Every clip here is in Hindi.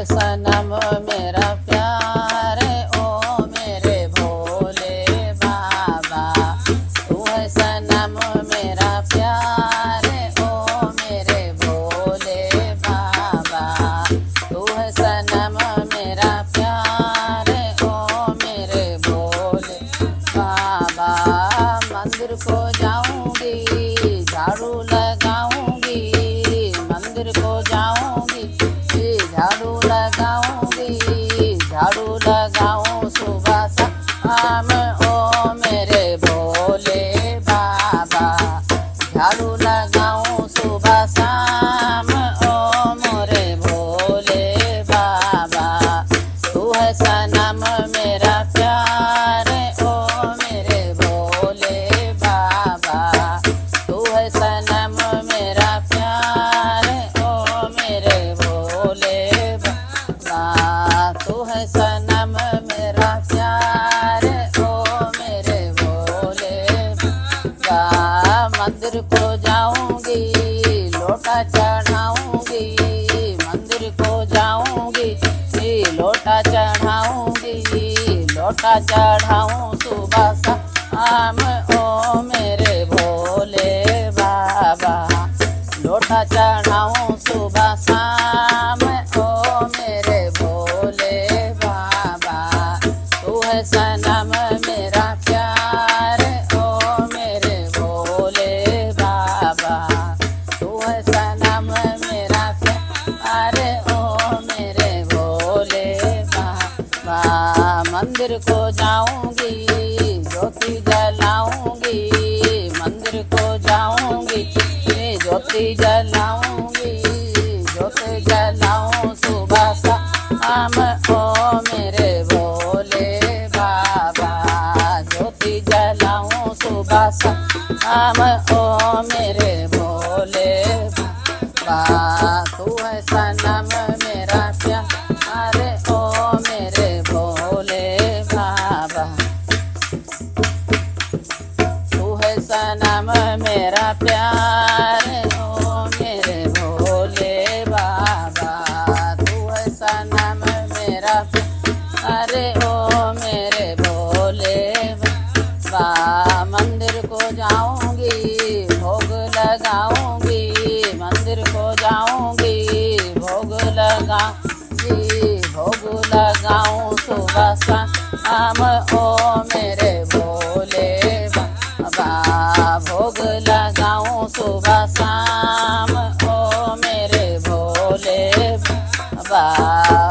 सनम मेरा प्यार, ओ मेरे भोले बाबा। तू है सनम मेरा प्यार, ओ मेरे भोले बाबा। तू है सनम मेरा प्यार, ओ मेरे भोले बाबा। मंदिर को जाऊंगी, झाड़ू लगाऊंगी, मंदिर को जाऊंगी, झाड़ू लगाऊंगी, झाड़ू लगाऊं सुबह शाम, ओ मेरे भोले बाबा। झाड़ू लगाऊं सुबह शाम, ओ मोरे भोले बाबा। तू है सनम मेरा प्यार, ओ मेरे भोले बाबा। तू है सनम मेरा प्यार, ओ मेरे भोले बाबा। तू है सनम मेरा प्यार, ओ मेरे भोले बाबा। मंदिर को जाऊंगी, लोटा चढ़ाऊंगी, मंदिर को जाऊंगी, लोटा चढ़ाऊंगी, लोटा चढ़ाऊं सुबह शाम, ओ मेरे भोले बाबा। लोटा चढ़ाऊं सुबह शाम, ओ मेरे भोले बाबा। तू है सनम मेरा प्यार, ओ मेरे भोले बाबा। तू है सनम मेरा प्यार, ओ मेरे भोले बाबा। मंदिर को जाऊंगी, ज्योति जलाऊंगी, मंदिर को जाऊंगी, ज्योति जलाऊंगी, ज्योति जलाऊं सुबह शाम, ओ मेरे भोले बाबा। ज्योति जलाऊं सुबह शाम, ओ मेरे भोले बाबा। तू है सनम मेरा प्यार, ओ मेरे भोले बाबा। तू है सनम मेरा प्यार, ओ मेरे भोले बाबा। तू है सनम मेरा प्यार, ओ मेरे भोले बाबा। मंदिर को जाऊंगी, भोग लगाऊंगी, मंदिर को जाऊंगी, भोग लगाऊंगी, भोग लगाऊं सुबह शाम, ओ मेरे भोले बाबा। भोग लगाऊं सुबह शाम, ओ मेरे भोले बाबा।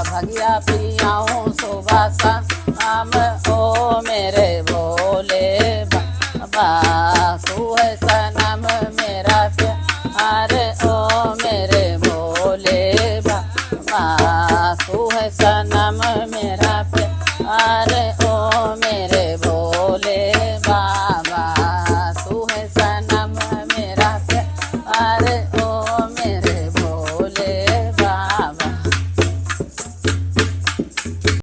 भगिया पियाऊं सुबह शाम, ओ मेरे भोले बाबा। तू है सनम मेरा प्यार, ओ मेरे भोले बाबा।